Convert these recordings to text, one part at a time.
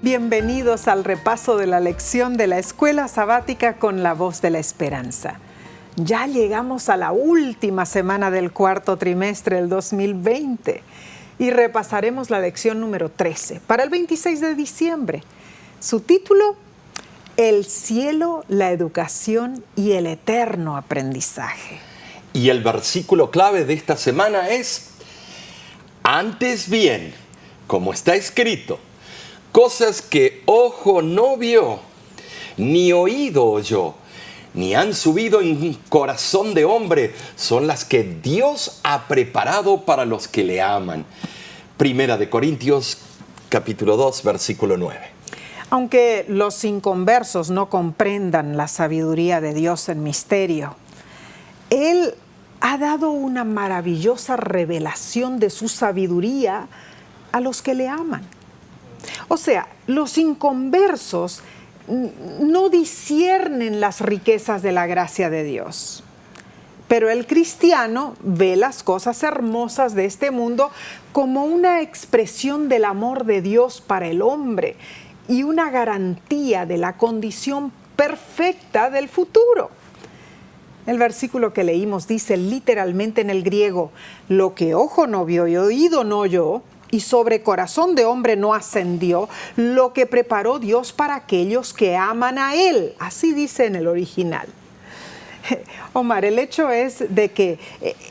Bienvenidos al repaso de la lección de la Escuela Sabática con la Voz de la Esperanza. Ya llegamos a la última semana del cuarto trimestre del 2020 y repasaremos la lección número 13 para el 26 de diciembre. Su título, El cielo, la educación y el eterno aprendizaje. Y el versículo clave de esta semana es: antes bien, como está escrito, cosas que ojo no vio, ni oído oyó, ni han subido en corazón de hombre, son las que Dios ha preparado para los que le aman. Primera de Corintios, capítulo 2, versículo 9. Aunque los inconversos no comprendan la sabiduría de Dios en misterio, Él ha dado una maravillosa revelación de su sabiduría a los que le aman. O sea, los inconversos no disciernen las riquezas de la gracia de Dios. Pero el cristiano ve las cosas hermosas de este mundo como una expresión del amor de Dios para el hombre y una garantía de la condición perfecta del futuro. El versículo que leímos dice literalmente en el griego: lo que ojo no vio y oído no oyó, y sobre corazón de hombre no ascendió, lo que preparó Dios para aquellos que aman a Él. Así dice en el original. Omar, el hecho es de que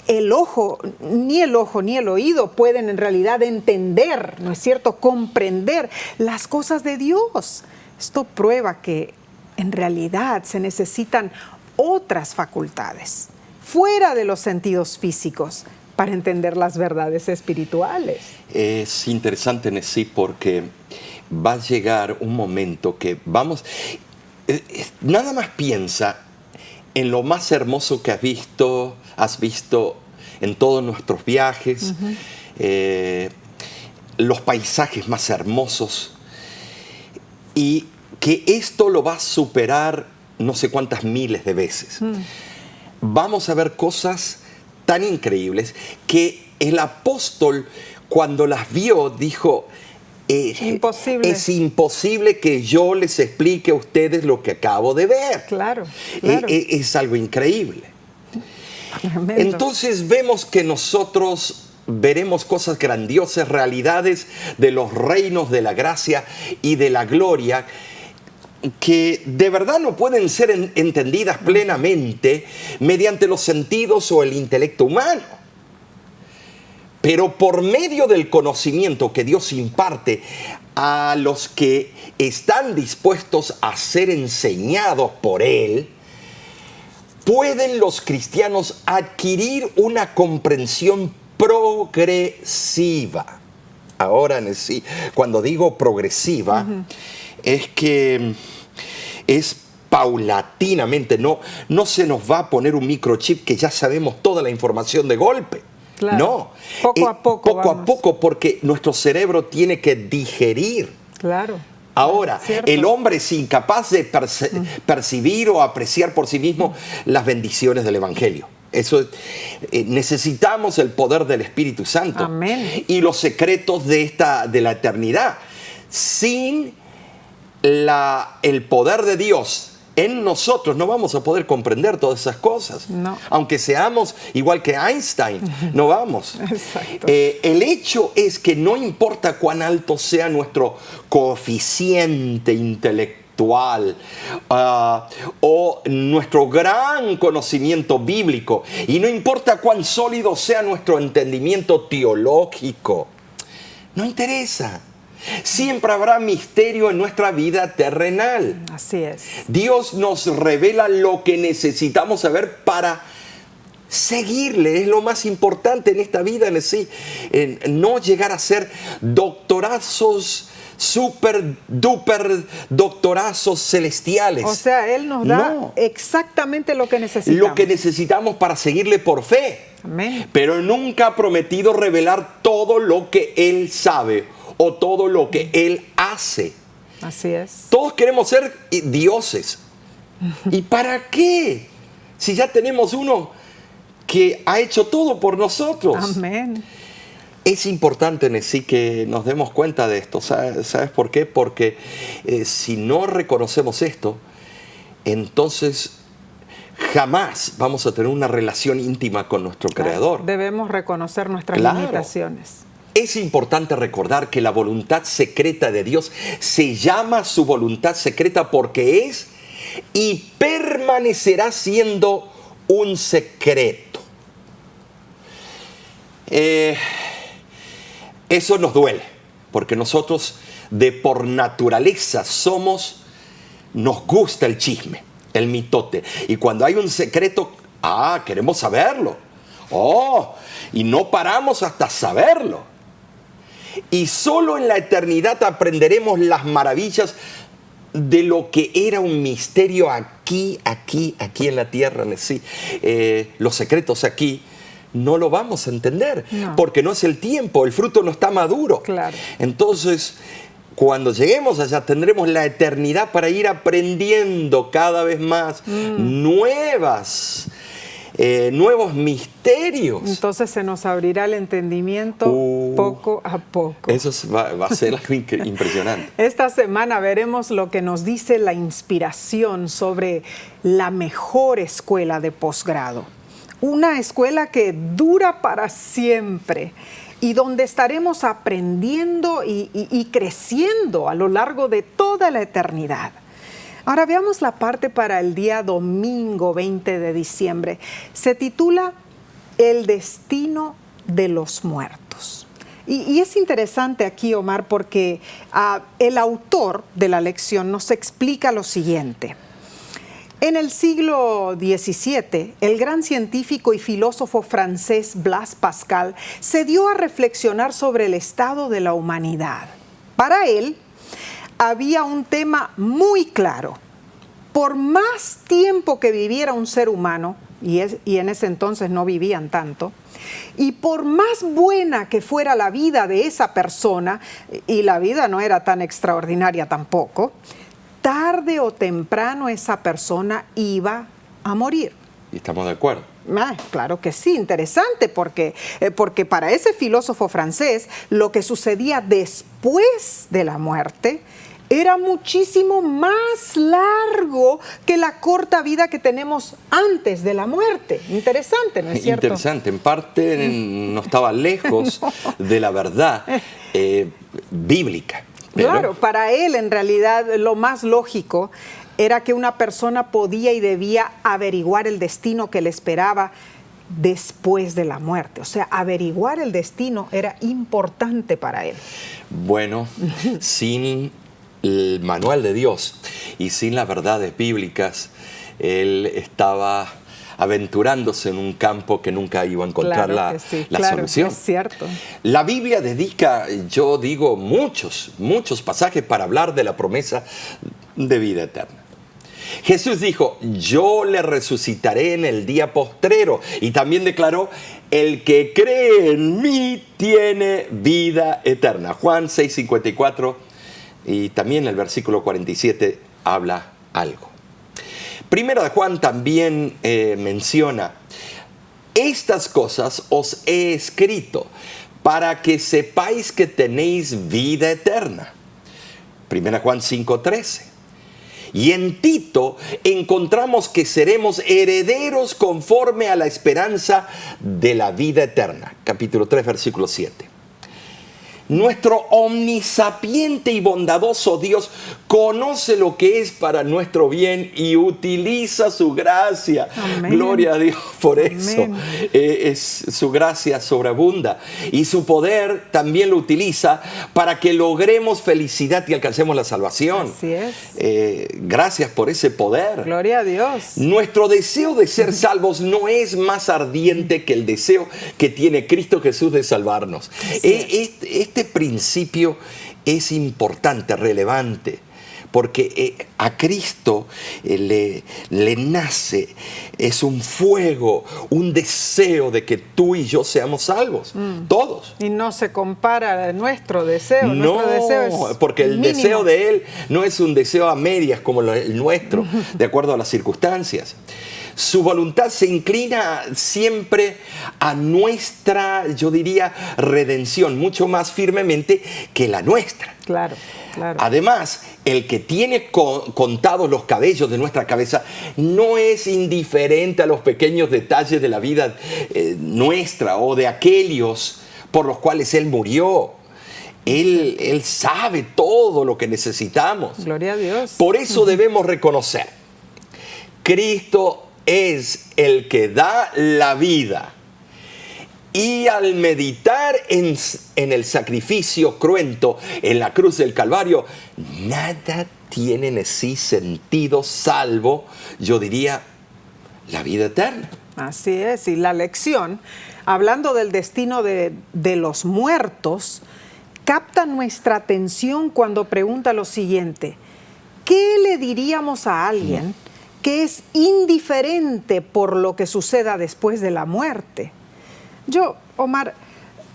el ojo ni el oído pueden en realidad entender, ¿no es cierto?, comprender las cosas de Dios. Esto prueba que en realidad se necesitan otras facultades, fuera de los sentidos físicos, para entender las verdades espirituales. Es interesante, Nessie, porque va a llegar un momento que nada más piensa en lo más hermoso que has visto en todos nuestros viajes, los paisajes más hermosos, y que esto lo va a superar no sé cuántas miles de veces. Vamos a ver cosas tan increíbles que el apóstol, cuando las vio, dijo: es imposible que yo les explique a ustedes lo que acabo de ver. Claro. Es algo increíble. Tremendo. Entonces vemos que nosotros veremos cosas grandiosas, realidades de los reinos de la gracia y de la gloria, que de verdad no pueden ser entendidas plenamente mediante los sentidos o el intelecto humano. Pero por medio del conocimiento que Dios imparte a los que están dispuestos a ser enseñados por Él, pueden los cristianos adquirir una comprensión progresiva. Ahora, sí, cuando digo progresiva, es que es paulatinamente, no se nos va a poner un microchip que ya sabemos toda la información de golpe. Claro. No, poco a poco, porque nuestro cerebro tiene que digerir. Claro. Ahora, el hombre es incapaz de percibir o apreciar por sí mismo las bendiciones del Evangelio. Eso necesitamos el poder del Espíritu Santo. Amén. Y los secretos de la eternidad. Sin el poder de Dios en nosotros no vamos a poder comprender todas esas cosas. No. Aunque seamos igual que Einstein, no vamos. Exacto. El hecho es que no importa cuán alto sea nuestro coeficiente intelectual o nuestro gran conocimiento bíblico, y no importa cuán sólido sea nuestro entendimiento teológico, no interesa. Siempre habrá misterio en nuestra vida terrenal. Así es. Dios nos revela lo que necesitamos saber para seguirle. Es lo más importante en esta vida, no llegar a ser doctorazos, super duper doctorazos celestiales. O sea, Él nos da exactamente lo que necesitamos. Lo que necesitamos para seguirle por fe. Amén. Pero nunca ha prometido revelar todo lo que Él sabe o todo lo que Él hace. Así es. Todos queremos ser dioses. ¿Y para qué? Si ya tenemos uno que ha hecho todo por nosotros. Amén. Es importante, Nesí, que nos demos cuenta de esto. ¿Sabes por qué? Porque si no reconocemos esto, entonces jamás vamos a tener una relación íntima con nuestro Creador. Debemos reconocer nuestras limitaciones. Es importante recordar que la voluntad secreta de Dios se llama su voluntad secreta porque es y permanecerá siendo un secreto. Eso nos duele, porque nosotros de por naturaleza nos gusta el chisme, el mitote. Y cuando hay un secreto, queremos saberlo. Y no paramos hasta saberlo. Y solo en la eternidad aprenderemos las maravillas de lo que era un misterio aquí en la tierra. Sí. Los secretos aquí no lo vamos a entender, porque no es el tiempo, el fruto no está maduro. Claro. Entonces, cuando lleguemos allá, tendremos la eternidad para ir aprendiendo cada vez más nuevos misterios. Entonces se nos abrirá el entendimiento poco a poco. Eso va a ser algo impresionante. Esta semana veremos lo que nos dice la inspiración sobre la mejor escuela de posgrado. Una escuela que dura para siempre y donde estaremos aprendiendo y creciendo a lo largo de toda la eternidad. Ahora veamos la parte para el día domingo 20 de diciembre. Se titula El destino de los muertos. Y es interesante aquí, Omar, porque el autor de la lección nos explica lo siguiente. En el siglo XVII, el gran científico y filósofo francés Blaise Pascal se dio a reflexionar sobre el estado de la humanidad. Para él, había un tema muy claro. Por más tiempo que viviera un ser humano, y en ese entonces no vivían tanto, y por más buena que fuera la vida de esa persona, y la vida no era tan extraordinaria tampoco, tarde o temprano esa persona iba a morir. ¿Y estamos de acuerdo? Claro que sí, interesante, porque para ese filósofo francés lo que sucedía después de la muerte era muchísimo más largo que la corta vida que tenemos antes de la muerte. Interesante, ¿no es cierto? Interesante, en parte no estaba lejos de la verdad bíblica. Claro, para él en realidad lo más lógico era que una persona podía y debía averiguar el destino que le esperaba después de la muerte. O sea, averiguar el destino era importante para él. Bueno, sin el manual de Dios y sin las verdades bíblicas, él estaba aventurándose en un campo que nunca iba a encontrar la solución. Es cierto. La Biblia dedica, yo digo, muchos pasajes para hablar de la promesa de vida eterna. Jesús dijo, yo le resucitaré en el día postrero. Y también declaró, el que cree en mí tiene vida eterna. Juan 6:54 y también el versículo 47 habla algo. Primera de Juan también menciona, estas cosas os he escrito para que sepáis que tenéis vida eterna. Primera Juan 5:13. Y en Tito encontramos que seremos herederos conforme a la esperanza de la vida eterna. Capítulo 3, versículo 7. Nuestro omnisapiente y bondadoso Dios conoce lo que es para nuestro bien y utiliza su gracia. Amén. Gloria a Dios por eso. Amén. Su gracia sobreabunda. Y su poder también lo utiliza para que logremos felicidad y alcancemos la salvación. Así es. Gracias por ese poder. Gloria a Dios. Nuestro deseo de ser salvos no es más ardiente que el deseo que tiene Cristo Jesús de salvarnos. Este principio es importante, relevante, porque a Cristo le nace, es un fuego, un deseo de que tú y yo seamos salvos, todos. Y no se compara a nuestro deseo. Nuestro deseo es porque el mínimo. deseo de Él no es un deseo a medias como el nuestro, de acuerdo a las circunstancias. Su voluntad se inclina siempre a nuestra, yo diría, redención, mucho más firmemente que la nuestra. Claro, claro. Además, el que tiene contados los cabellos de nuestra cabeza no es indiferente a los pequeños detalles de la vida nuestra o de aquellos por los cuales Él murió. Él sabe todo lo que necesitamos. Gloria a Dios. Por eso debemos reconocer, Cristo es el que da la vida. Y al meditar en el sacrificio cruento en la cruz del Calvario, nada tiene en sí sentido salvo, yo diría, la vida eterna. Así es, y la lección, hablando del destino de los muertos, capta nuestra atención cuando pregunta lo siguiente: ¿qué le diríamos a alguien que es indiferente por lo que suceda después de la muerte? Yo, Omar,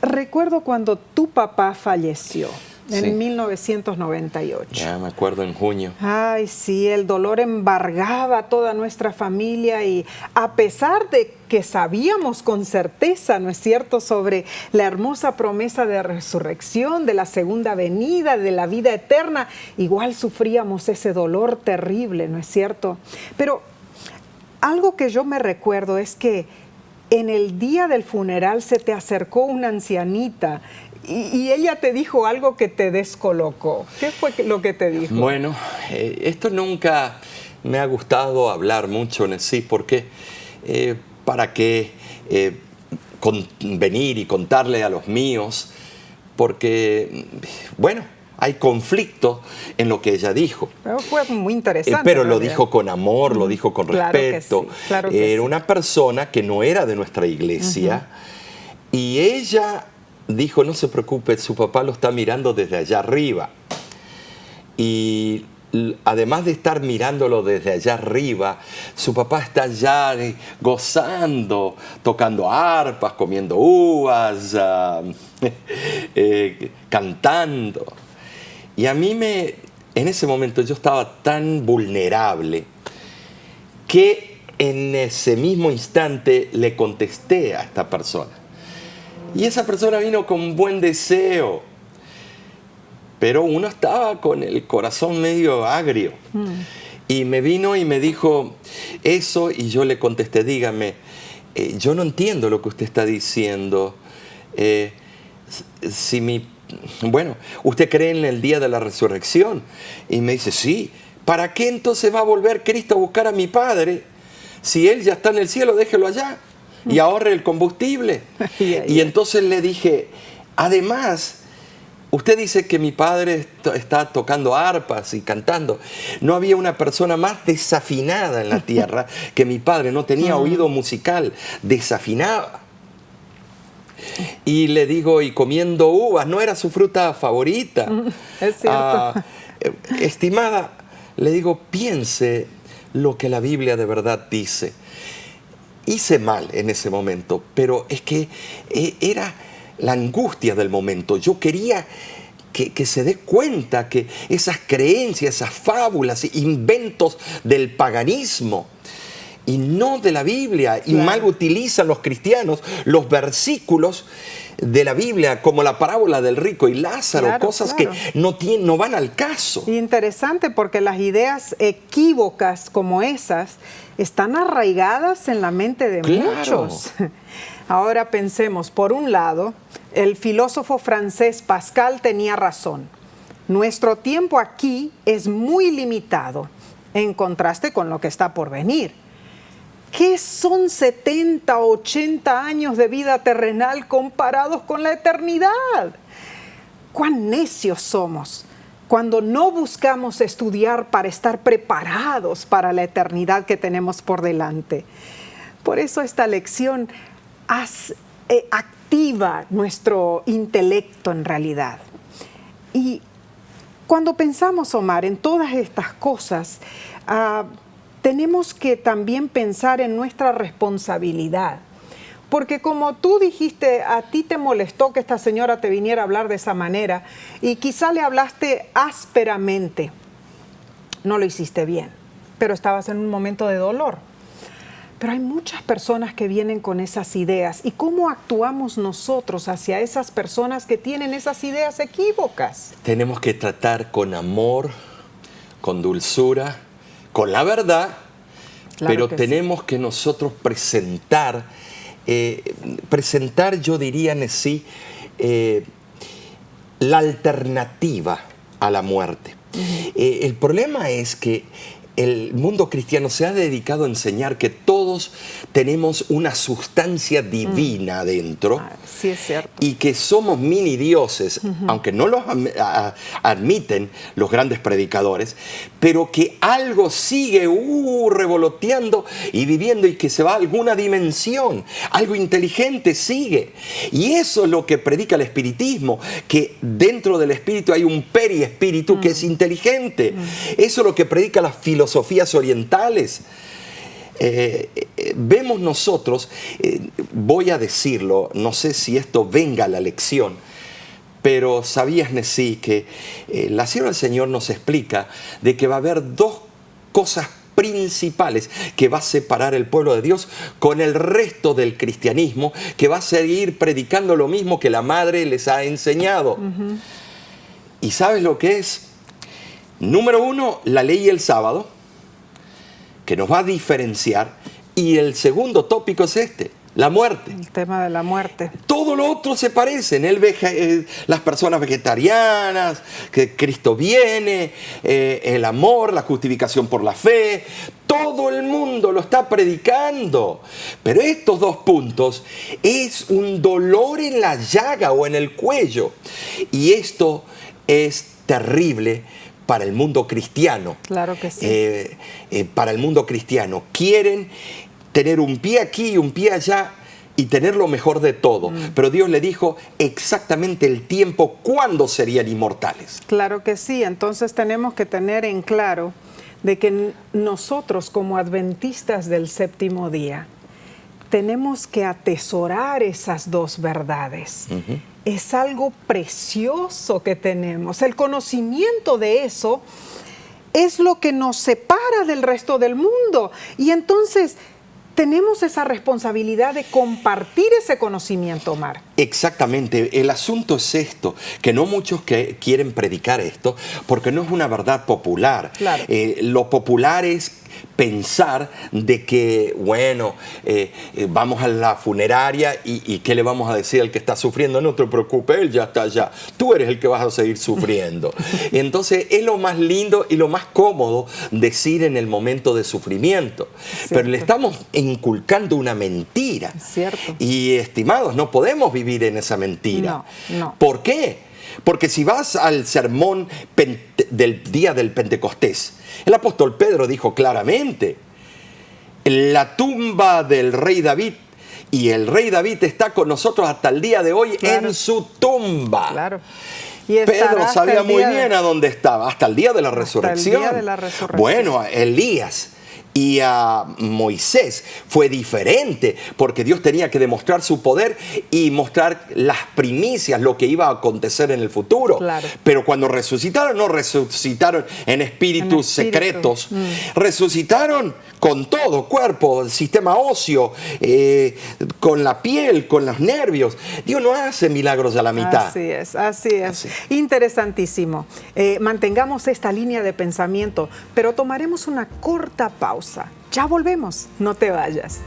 recuerdo cuando tu papá falleció en 1998. Ya me acuerdo, en junio. Ay, sí, el dolor embargaba a toda nuestra familia y a pesar de que sabíamos con certeza, ¿no es cierto?, sobre la hermosa promesa de resurrección, de la segunda venida, de la vida eterna, igual sufríamos ese dolor terrible, ¿no es cierto? Pero algo que yo me recuerdo es que en el día del funeral se te acercó una ancianita y ella te dijo algo que te descolocó. ¿Qué fue lo que te dijo? Bueno, esto nunca me ha gustado hablar mucho en sí, porque para qué venir y contarle a los míos, porque, bueno, hay conflicto en lo que ella dijo. Pero fue muy interesante. Pero lo dijo con amor, lo dijo con respeto. Que sí, claro que era una persona que no era de nuestra iglesia. Y ella dijo: no se preocupe, su papá lo está mirando desde allá arriba. Y además de estar mirándolo desde allá arriba, su papá está allá gozando, tocando arpas, comiendo uvas, cantando. Y a mí en ese momento yo estaba tan vulnerable que en ese mismo instante le contesté a esta persona. Y esa persona vino con buen deseo, pero uno estaba con el corazón medio agrio. Y me vino y me dijo eso, y yo le contesté: dígame, yo no entiendo lo que usted está diciendo. Bueno, ¿usted cree en el día de la resurrección? Y me dice: sí. ¿Para qué entonces va a volver Cristo a buscar a mi padre? Si Él ya está en el cielo, déjelo allá y ahorre el combustible. Y entonces le dije: además, usted dice que mi padre está tocando arpas y cantando. No había una persona más desafinada en la tierra que mi padre. No tenía oído musical, desafinaba. Y le digo: y comiendo uvas, ¿no era su fruta favorita? Es cierto. Estimada, le digo, piense lo que la Biblia de verdad dice. Hice mal en ese momento, pero es que era la angustia del momento. Yo quería que se dé cuenta que esas creencias, esas fábulas, inventos del paganismo y no de la Biblia, y mal utilizan los cristianos los versículos de la Biblia, como la parábola del rico y Lázaro, cosas que no van al caso. Interesante, porque las ideas equívocas como esas están arraigadas en la mente de muchos. Ahora pensemos, por un lado, el filósofo francés Pascal tenía razón. Nuestro tiempo aquí es muy limitado, en contraste con lo que está por venir. ¿Qué son 70, 80 años de vida terrenal comparados con la eternidad? ¡Cuán necios somos cuando no buscamos estudiar para estar preparados para la eternidad que tenemos por delante! Por eso esta lección activa nuestro intelecto en realidad. Y cuando pensamos, Omar, en todas estas cosas, tenemos que también pensar en nuestra responsabilidad. Porque como tú dijiste, a ti te molestó que esta señora te viniera a hablar de esa manera y quizá le hablaste ásperamente. No lo hiciste bien, pero estabas en un momento de dolor. Pero hay muchas personas que vienen con esas ideas. ¿Y cómo actuamos nosotros hacia esas personas que tienen esas ideas equívocas? Tenemos que tratar con amor, con dulzura, con la verdad, Claro pero que tenemos que nosotros presentar, yo diría, Nesí, la alternativa a la muerte. El problema es que el mundo cristiano se ha dedicado a enseñar que todos tenemos una sustancia divina dentro. Sí, es cierto. Y que somos mini dioses, aunque no los admiten los grandes predicadores, pero que algo sigue revoloteando y viviendo y que se va a alguna dimensión, algo inteligente sigue. Y eso es lo que predica el espiritismo, que dentro del espíritu hay un periespíritu que es inteligente. Eso es lo que predica las filosofías orientales. Vemos nosotros, voy a decirlo, no sé si esto venga a la lección, pero sabías, Nesí, que la sierva del Señor nos explica de que va a haber dos cosas principales que va a separar el pueblo de Dios con el resto del cristianismo, que va a seguir predicando lo mismo que la madre les ha enseñado. ¿Y sabes lo que es? Número uno, la ley y el sábado, que nos va a diferenciar, y el segundo tópico es este, la muerte. El tema de la muerte. Todo lo otro se parece, las personas vegetarianas, que Cristo viene, el amor, la justificación por la fe, todo el mundo lo está predicando. Pero estos dos puntos es un dolor en la llaga o en el cuello, y esto es terrible para el mundo cristiano. Claro que sí. Para el mundo cristiano. Quieren tener un pie aquí y un pie allá y tener lo mejor de todo. Pero Dios le dijo exactamente el tiempo cuándo serían inmortales. Claro que sí. Entonces tenemos que tener en claro de que nosotros como adventistas del séptimo día tenemos que atesorar esas dos verdades. Es algo precioso que tenemos. El conocimiento de eso es lo que nos separa del resto del mundo. Y entonces tenemos esa responsabilidad de compartir ese conocimiento, Omar. Exactamente. El asunto es esto, que no muchos que quieren predicar esto, porque no es una verdad popular. Claro. Lo popular es pensar de que, bueno, vamos a la funeraria y ¿qué le vamos a decir al que está sufriendo? No te preocupes, él ya está allá. Tú eres el que vas a seguir sufriendo. Entonces, es lo más lindo y lo más cómodo decir en el momento de sufrimiento. Pero le estamos inculcando una mentira. Cierto. Y, estimados, no podemos vivir en esa mentira. No. ¿Por qué? Porque si vas al sermón del día del Pentecostés, el apóstol Pedro dijo claramente, la tumba del rey David, y el rey David está con nosotros hasta el día de hoy, claro, en su tumba. Claro. Pedro sabía muy bien a dónde estaba, hasta el día de la resurrección. El día de la resurrección. Bueno, Elías y a Moisés fue diferente, porque Dios tenía que demostrar su poder y mostrar las primicias, lo que iba a acontecer en el futuro. Claro. Pero cuando resucitaron, no resucitaron en espíritus secretos, resucitaron con todo, cuerpo, sistema óseo, con la piel, con los nervios. Dios no hace milagros a la mitad. Así es. Interesantísimo. Mantengamos esta línea de pensamiento, pero tomaremos una corta pausa. Ya volvemos, no te vayas.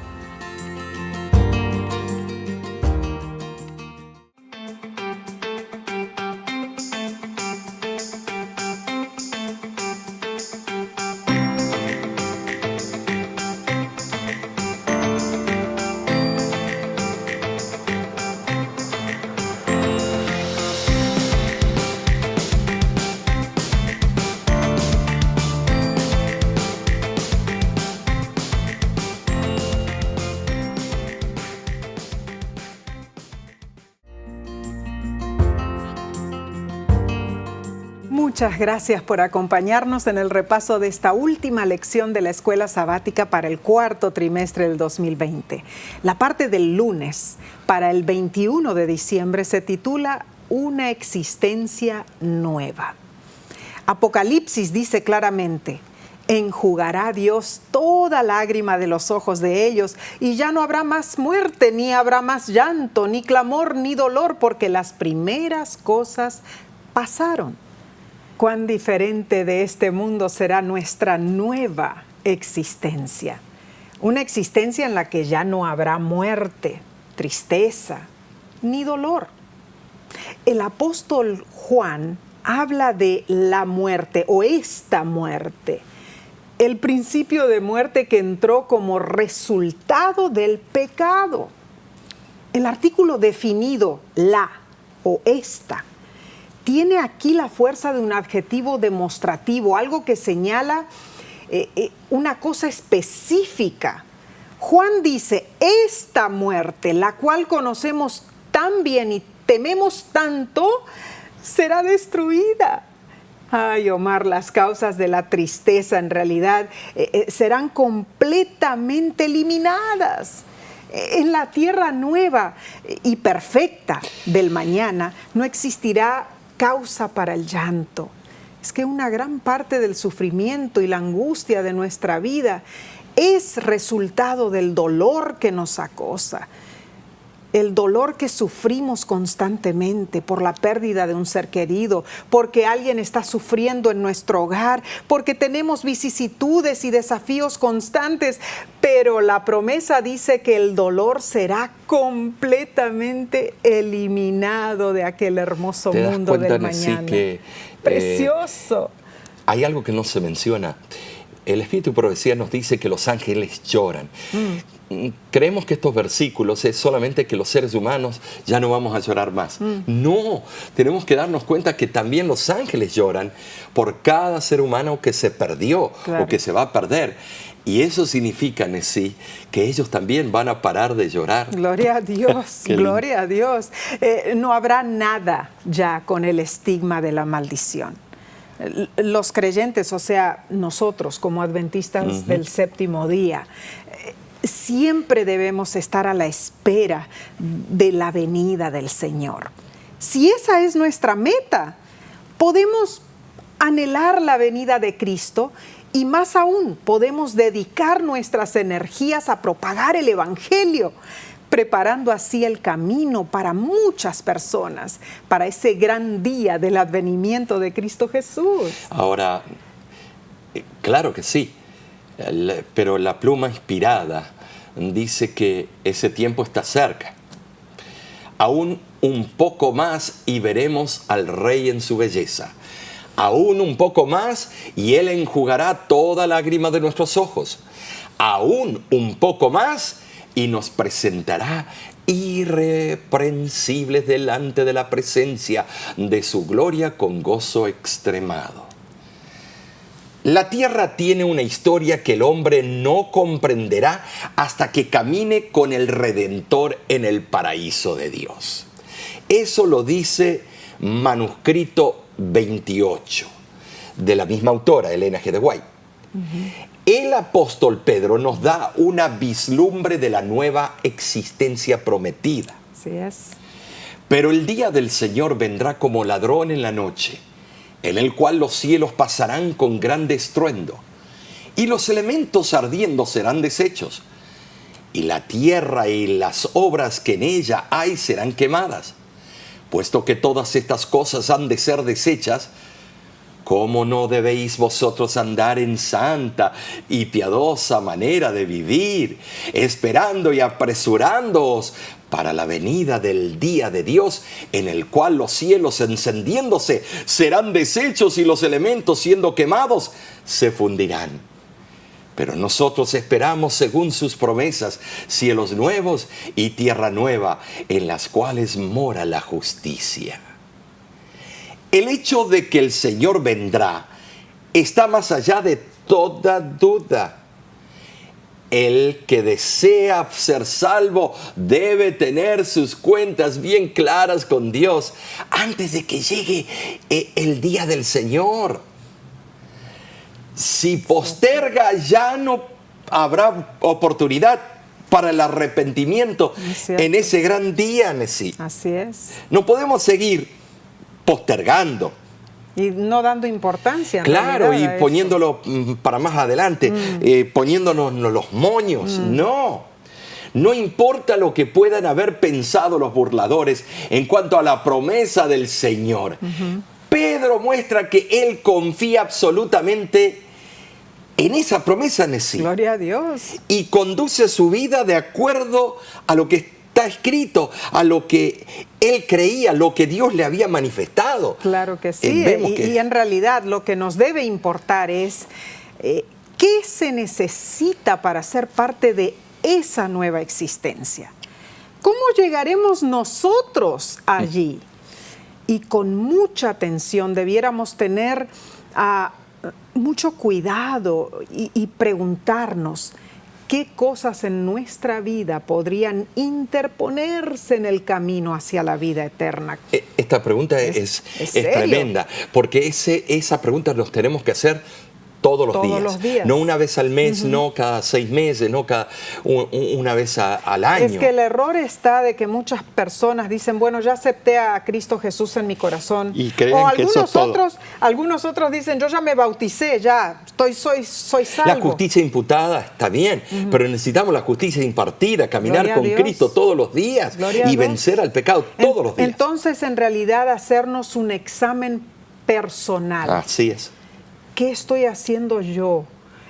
Muchas gracias por acompañarnos en el repaso de esta última lección de la Escuela Sabática para el cuarto trimestre del 2020. La parte del lunes para el 21 de diciembre se titula Una existencia nueva. Apocalipsis dice claramente, Enjugará Dios toda lágrima de los ojos de ellos, y ya no habrá más muerte, ni habrá más llanto, ni clamor, ni dolor, porque las primeras cosas pasaron. Cuán diferente de este mundo será nuestra nueva existencia. Una existencia en la que ya no habrá muerte, tristeza, ni dolor. El apóstol Juan habla de la muerte o esta muerte, el principio de muerte que entró como resultado del pecado. El artículo definido la o esta tiene aquí la fuerza de un adjetivo demostrativo, algo que señala una cosa específica. Juan dice, esta muerte, la cual conocemos tan bien y tememos tanto, será destruida. Ay, Omar, las causas de la tristeza en realidad serán completamente eliminadas. En la tierra nueva y perfecta del mañana no existirá causa para el llanto. Es que una gran parte del sufrimiento y la angustia de nuestra vida es resultado del dolor que nos acosa. El dolor que sufrimos constantemente por la pérdida de un ser querido, porque alguien está sufriendo en nuestro hogar, porque tenemos vicisitudes y desafíos constantes, pero la promesa dice que el dolor será completamente eliminado de aquel hermoso mundo del mañana. Que, ¡precioso! Hay algo que no se menciona. El Espíritu de Profecía nos dice que los ángeles lloran. Creemos que estos versículos es solamente que los seres humanos ya no vamos a llorar más. No, tenemos que darnos cuenta que también los ángeles lloran por cada ser humano que se perdió o que se va a perder. Y eso significa, Nesí, que ellos también van a parar de llorar. Gloria a Dios, gloria a Dios. No habrá nada ya con el estigma de la maldición. Los creyentes, o sea, nosotros como adventistas del séptimo día, siempre debemos estar a la espera de la venida del Señor. Si esa es nuestra meta, podemos anhelar la venida de Cristo y más aún podemos dedicar nuestras energías a propagar el Evangelio, preparando así el camino para muchas personas, para ese gran día del advenimiento de Cristo Jesús. Ahora, claro que sí, pero la pluma inspirada dice que ese tiempo está cerca. Aún un poco más y veremos al Rey en su belleza. Aún un poco más y Él enjugará toda lágrima de nuestros ojos. Aún un poco más y nos presentará irreprensibles delante de la presencia de su gloria con gozo extremado. La tierra tiene una historia que el hombre no comprenderá hasta que camine con el Redentor en el paraíso de Dios. Eso lo dice Manuscrito 28, de la misma autora, Elena G. de White. El apóstol Pedro nos da una vislumbre de la nueva existencia prometida. Así es. Pero el día del Señor vendrá como ladrón en la noche, en el cual los cielos pasarán con gran estruendo, y los elementos ardiendo serán deshechos, y la tierra y las obras que en ella hay serán quemadas. Puesto que todas estas cosas han de ser deshechas, ¿cómo no debéis vosotros andar en santa y piadosa manera de vivir, esperando y apresurándoos para la venida del día de Dios, en el cual los cielos encendiéndose serán deshechos y los elementos siendo quemados se fundirán? Pero nosotros esperamos, según sus promesas, cielos nuevos y tierra nueva, en las cuales mora la justicia. El hecho de que el Señor vendrá está más allá de toda duda. El que desea ser salvo debe tener sus cuentas bien claras con Dios antes de que llegue el día del Señor. Si posterga, ya no habrá oportunidad para el arrepentimiento en ese gran día, Nesí. Así es. No podemos seguir postergando, Y no dando importancia. Claro, y a poniéndolo para más adelante, poniéndonos los moños. No. No importa lo que puedan haber pensado los burladores en cuanto a la promesa del Señor. Pedro muestra que él confía absolutamente en esa promesa, Nesí. Gloria a Dios. Y conduce su vida de acuerdo a lo que está escrito, a lo que él creía, lo que Dios le había manifestado. Claro que sí. Y en realidad lo que nos debe importar es qué se necesita para ser parte de esa nueva existencia. ¿Cómo llegaremos nosotros allí? Y con mucha atención debiéramos tener mucho cuidado y preguntarnos qué cosas en nuestra vida podrían interponerse en el camino hacia la vida eterna. Esta pregunta es tremenda, porque esa pregunta nos tenemos que hacer todos los días. No una vez al mes, no cada 6 meses, no cada una vez al año. Es que el error está de que muchas personas dicen, bueno, ya acepté a Cristo Jesús en mi corazón. Y creen que eso es todo. Algunos otros dicen, yo ya me bauticé, ya soy salvo. La justicia imputada está bien, pero necesitamos la justicia impartida, caminar con Cristo todos los días y vencer al pecado todos los días. Entonces, en realidad, hacernos un examen personal. Así es. ¿Qué estoy haciendo yo?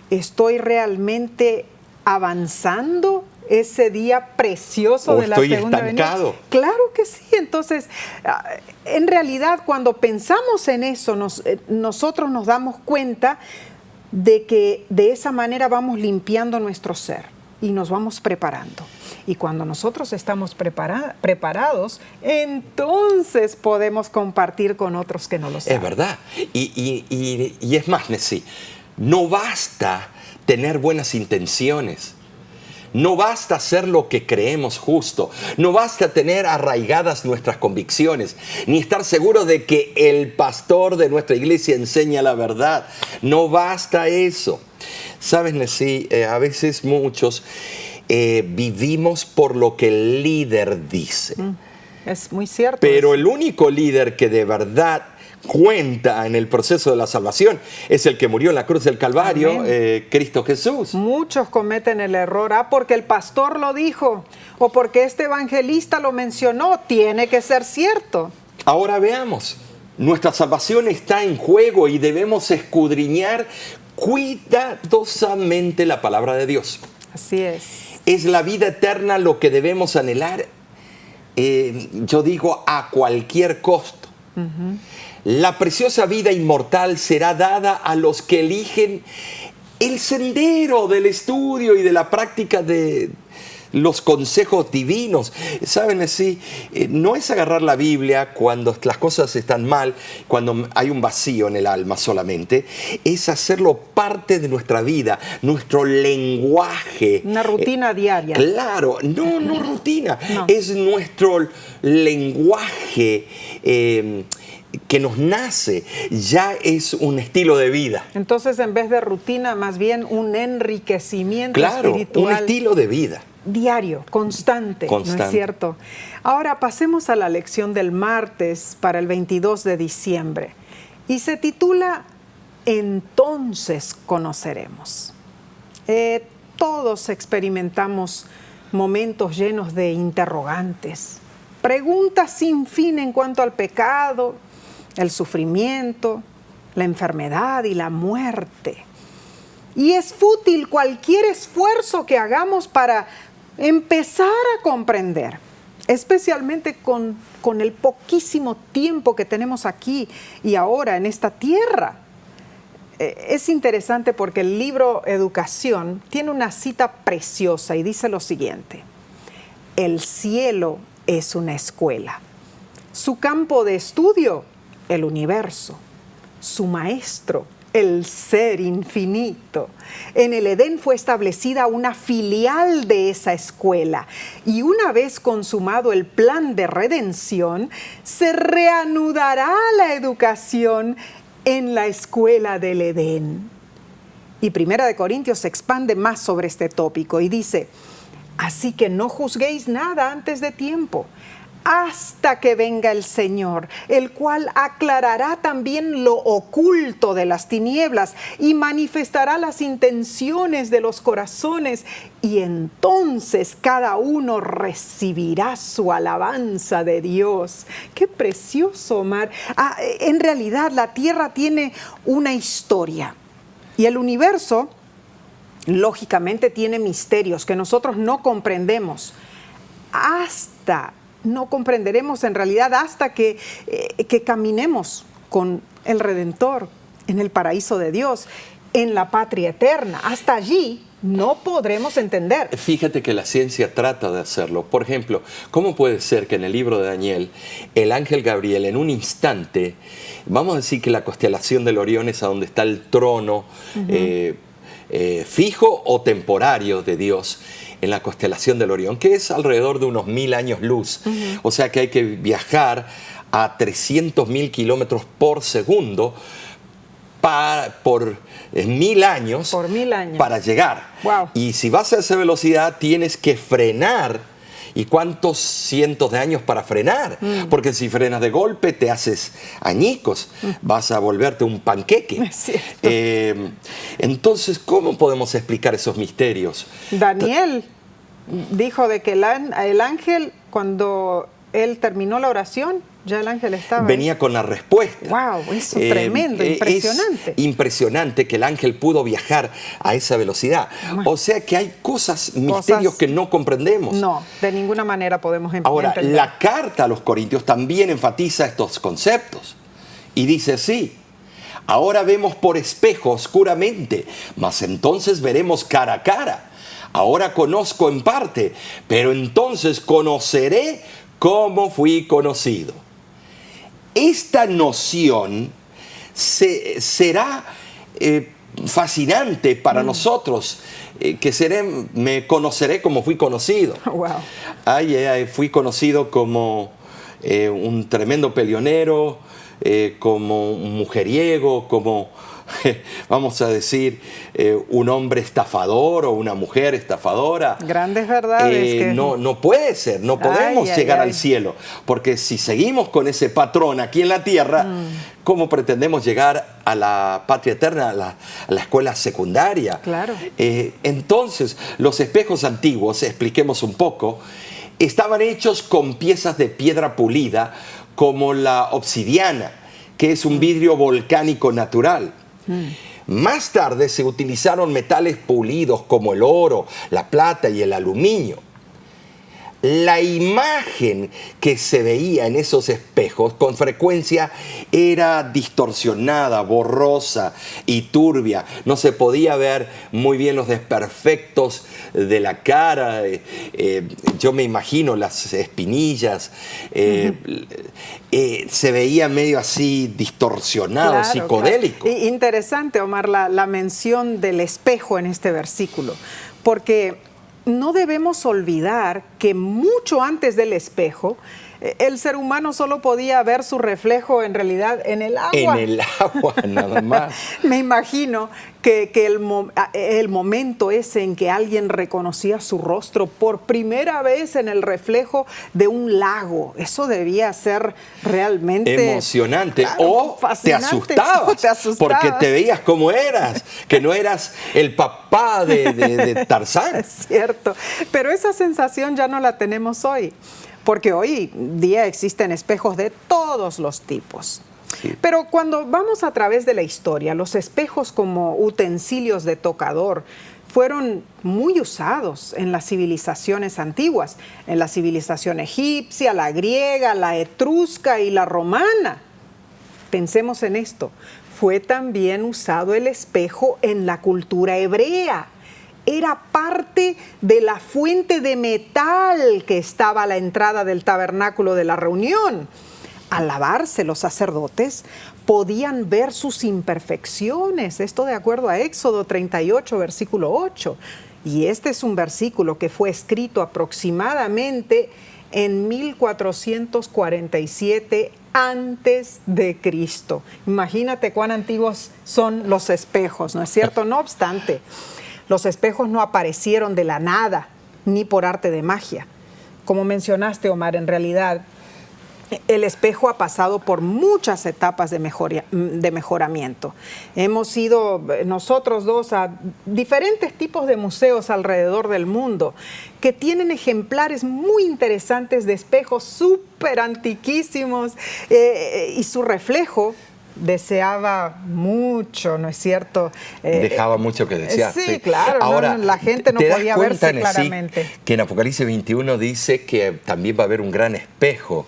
¿Estoy realmente avanzando ese día precioso de la segunda venida? Claro que sí. Entonces, en realidad, cuando pensamos en eso, nosotros nos damos cuenta de que de esa manera vamos limpiando nuestro ser y nos vamos preparando. Y cuando nosotros estamos preparados, entonces podemos compartir con otros que no lo saben. Es verdad. Y es más, Nesí, no basta tener buenas intenciones. No basta hacer lo que creemos justo. No basta tener arraigadas nuestras convicciones, ni estar seguros de que el pastor de nuestra iglesia enseña la verdad. No basta eso. Sabes, Nesí, a veces muchos vivimos por lo que el líder dice. Es muy cierto. Pero el único líder que de verdad cuenta en el proceso de la salvación es el que murió en la cruz del Calvario, Cristo Jesús. Muchos cometen el error, porque el pastor lo dijo o porque este evangelista lo mencionó, tiene que ser cierto. Ahora veamos, nuestra salvación está en juego y debemos escudriñar cuidadosamente la palabra de Dios. Así es. Es la vida eterna lo que debemos anhelar, yo digo, a cualquier costo. La preciosa vida inmortal será dada a los que eligen el sendero del estudio y de la práctica de los consejos divinos. Saben, así, no es agarrar la Biblia cuando las cosas están mal, cuando hay un vacío en el alma solamente, es hacerlo parte de nuestra vida, nuestro lenguaje. Una rutina diaria. Claro, no rutina, es nuestro lenguaje que nos nace, ya es un estilo de vida. Entonces, en vez de rutina, más bien un enriquecimiento espiritual. Un estilo de vida. Diario, constante, ¿no es cierto? Ahora pasemos a la lección del martes para el 22 de diciembre. Y se titula Entonces conoceremos. Todos experimentamos momentos llenos de interrogantes, preguntas sin fin en cuanto al pecado, el sufrimiento, la enfermedad y la muerte. Y es fútil cualquier esfuerzo que hagamos para empezar a comprender, especialmente con el poquísimo tiempo que tenemos aquí y ahora en esta tierra. Es interesante porque el libro Educación tiene una cita preciosa y dice lo siguiente: el cielo es una escuela, su campo de estudio, el universo, su maestro, el ser infinito. En el Edén fue establecida una filial de esa escuela y una vez consumado el plan de redención, se reanudará la educación en la escuela del Edén. Y Primera de Corintios se expande más sobre este tópico y dice: así que no juzguéis nada antes de tiempo, hasta que venga el Señor, el cual aclarará también lo oculto de las tinieblas y manifestará las intenciones de los corazones, y entonces cada uno recibirá su alabanza de Dios. ¡Qué precioso, Omar! En realidad la tierra tiene una historia y el universo, lógicamente, tiene misterios que nosotros no comprendemos. No comprenderemos en realidad hasta que caminemos con el Redentor en el paraíso de Dios, en la patria eterna. Hasta allí no podremos entender. Fíjate que la ciencia trata de hacerlo. Por ejemplo, ¿cómo puede ser que en el libro de Daniel el ángel Gabriel en un instante, vamos a decir que la constelación del Orión es a donde está el trono fijo o temporario de Dios, en la constelación del Orión, que es alrededor de unos 1000 años luz. O sea que hay que viajar a 300.000 kilómetros por segundo por 1000 años, para llegar. Wow. Y si vas a esa velocidad tienes que frenar. ¿Y cuántos cientos de años para frenar? Porque si frenas de golpe te haces añicos, vas a volverte un panqueque. Es cierto. Entonces, ¿cómo podemos explicar esos misterios? Daniel dijo de que el ángel, cuando él terminó la oración, ya el ángel estaba venía ahí con la respuesta. ¡Wow! Eso es tremendo, impresionante. Es impresionante que el ángel pudo viajar a esa velocidad. O sea que hay misterios que no comprendemos. No, de ninguna manera podemos entender. Ahora, la carta a los Corintios también enfatiza estos conceptos. Y dice así: ahora vemos por espejo oscuramente, mas entonces veremos cara a cara. Ahora conozco en parte, pero entonces conoceré como fui conocido. Esta noción será fascinante para nosotros, me conoceré como fui conocido. Wow. Fui conocido como un tremendo peleonero, como un mujeriego, como vamos a decir, un hombre estafador o una mujer estafadora. Grandes verdades. No puede ser, no podemos llegar al cielo, porque si seguimos con ese patrón aquí en la tierra, ¿cómo pretendemos llegar a la patria eterna, a la escuela secundaria? Claro. Entonces, los espejos antiguos, expliquemos un poco, estaban hechos con piezas de piedra pulida, como la obsidiana, que es un vidrio volcánico natural. Más tarde se utilizaron metales pulidos como el oro, la plata y el aluminio. La imagen que se veía en esos espejos con frecuencia era distorsionada, borrosa y turbia. No se podía ver muy bien los desperfectos de la cara. Yo me imagino las espinillas. Se veía medio así distorsionado, claro, psicodélico. Claro. Interesante, Omar, la mención del espejo en este versículo, porque no debemos olvidar que mucho antes del espejo, el ser humano solo podía ver su reflejo en realidad en el agua. En el agua, nada más. Me imagino que el momento ese en que alguien reconocía su rostro por primera vez en el reflejo de un lago, eso debía ser realmente emocionante. Claro, o fascinante. Te asustabas porque te veías como eras, que no eras el papá de Tarzán. Es cierto, pero esa sensación ya no la tenemos hoy, porque hoy día existen espejos de todos los tipos. Sí. Pero cuando vamos a través de la historia, los espejos como utensilios de tocador fueron muy usados en las civilizaciones antiguas, en la civilización egipcia, la griega, la etrusca y la romana. Pensemos en esto, fue también usado el espejo en la cultura hebrea. Era parte de la fuente de metal que estaba a la entrada del tabernáculo de la reunión. Al lavarse, los sacerdotes podían ver sus imperfecciones, esto de acuerdo a Éxodo 38, versículo 8. Y este es un versículo que fue escrito aproximadamente en 1447 antes de Cristo. Imagínate cuán antiguos son los espejos, ¿no es cierto? No obstante, los espejos no aparecieron de la nada, ni por arte de magia. Como mencionaste, Omar, en realidad El espejo ha pasado por muchas etapas de mejoramiento. Hemos ido nosotros dos a diferentes tipos de museos alrededor del mundo que tienen ejemplares muy interesantes de espejos súper antiquísimos y su reflejo deseaba mucho, ¿no es cierto? Dejaba mucho que desear. Sí, claro. Ahora, la gente no podía verse claramente. Que en Apocalipsis 21 dice que también va a haber un gran espejo.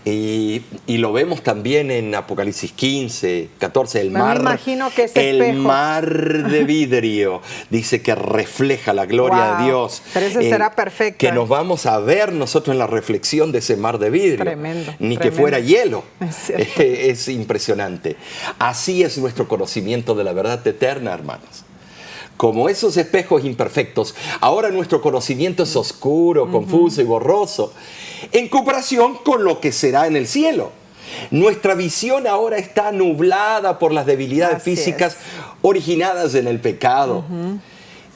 Y lo vemos también en Apocalipsis 15, 14, el mar. Me imagino que ese espejo. El mar de vidrio dice que refleja la gloria de Dios. Pero ese será perfecto. Que nos vamos a ver nosotros en la reflexión de ese mar de vidrio. Tremendo. Ni tremendo. que fuera hielo. Es impresionante. Así es nuestro conocimiento de la verdad eterna, hermanos. Como esos espejos imperfectos, ahora nuestro conocimiento es oscuro, confuso y borroso, en comparación con lo que será en el cielo. Nuestra visión ahora está nublada por las debilidades físicas originadas en el pecado.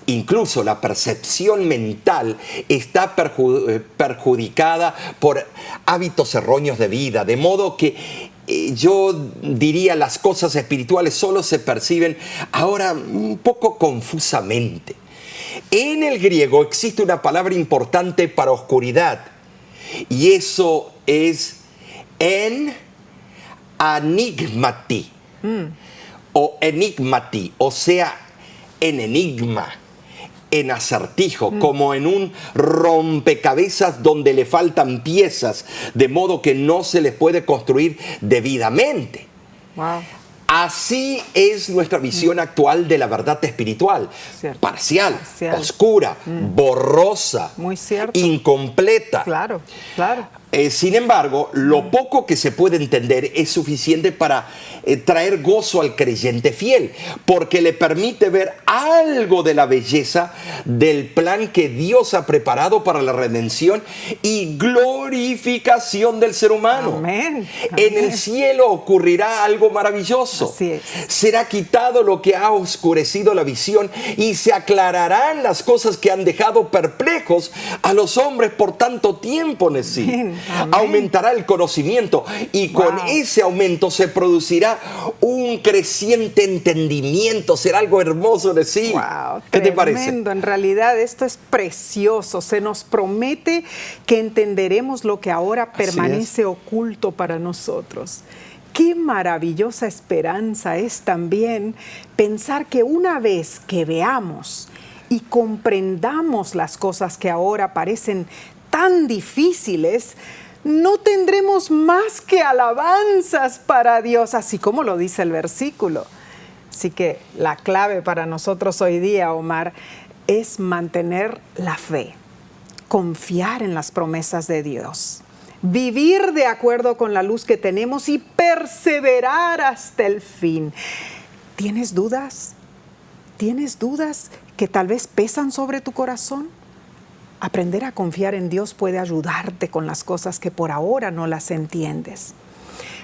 Incluso la percepción mental está perjudicada por hábitos erróneos de vida, de modo que yo diría las cosas espirituales solo se perciben ahora un poco confusamente. En el griego existe una palabra importante para oscuridad y eso es en enigmati o enigmati, o sea, en enigma, en acertijo, como en un rompecabezas donde le faltan piezas, de modo que no se les puede construir debidamente. Wow. Así es nuestra visión actual de la verdad espiritual. Cierto. Parcial, oscura, borrosa, muy cierto, incompleta. Claro, claro. Sin embargo, lo poco que se puede entender es suficiente para traer gozo al creyente fiel, porque le permite ver algo de la belleza del plan que Dios ha preparado para la redención y glorificación del ser humano. Amén. En el cielo ocurrirá algo maravilloso. Así es. Será quitado lo que ha oscurecido la visión y se aclararán las cosas que han dejado perplejos a los hombres por tanto tiempo, Nesí. Amén. Aumentará el conocimiento y con ese aumento se producirá un creciente entendimiento. Será algo hermoso, Nesí. Wow, ¿Qué te parece? En realidad esto es precioso. Se nos promete que entenderemos lo que ahora permanece oculto para nosotros. Qué maravillosa esperanza es también pensar que una vez que veamos y comprendamos las cosas que ahora parecen tan difíciles, no tendremos más que alabanzas para Dios, así como lo dice el versículo. Así que la clave para nosotros hoy día, Omar, es mantener la fe, confiar en las promesas de Dios, vivir de acuerdo con la luz que tenemos y perseverar hasta el fin. ¿Tienes dudas? ¿Tienes dudas que tal vez pesan sobre tu corazón? Aprender a confiar en Dios puede ayudarte con las cosas que por ahora no las entiendes.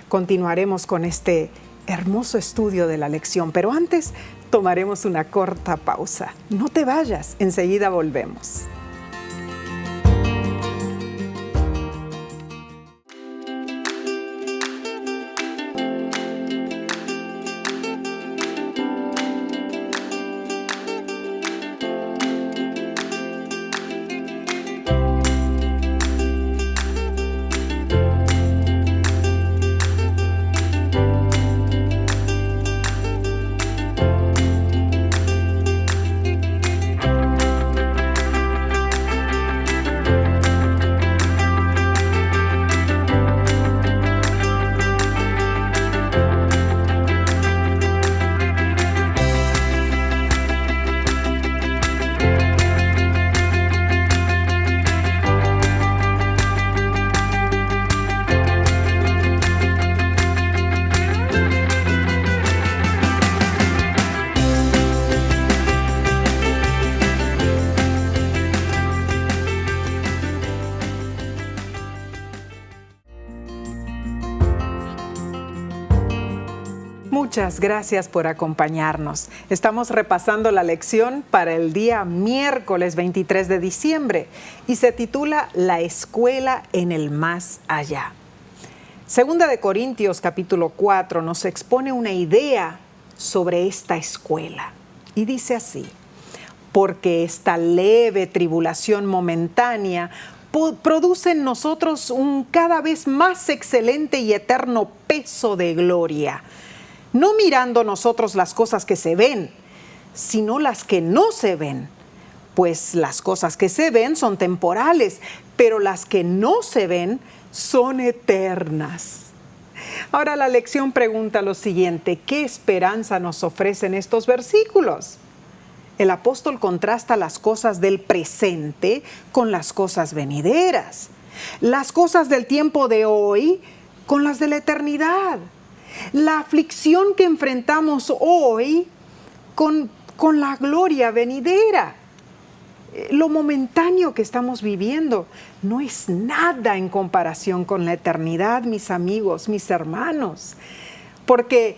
Continuaremos con este hermoso estudio de la lección, pero antes tomaremos una corta pausa. No te vayas, enseguida volvemos. Muchas gracias por acompañarnos. Estamos repasando la lección para el día miércoles 23 de diciembre y se titula La escuela en el más allá. Segunda de Corintios capítulo 4 nos expone una idea sobre esta escuela y dice así: porque esta leve tribulación momentánea produce en nosotros un cada vez más excelente y eterno peso de gloria, no mirando nosotros las cosas que se ven, sino las que no se ven. Pues las cosas que se ven son temporales, pero las que no se ven son eternas. Ahora la lección pregunta lo siguiente: ¿qué esperanza nos ofrecen estos versículos? El apóstol contrasta las cosas del presente con las cosas venideras, las cosas del tiempo de hoy con las de la eternidad, la aflicción que enfrentamos hoy con la gloria venidera. Lo momentáneo que estamos viviendo no es nada en comparación con la eternidad, mis amigos, mis hermanos, porque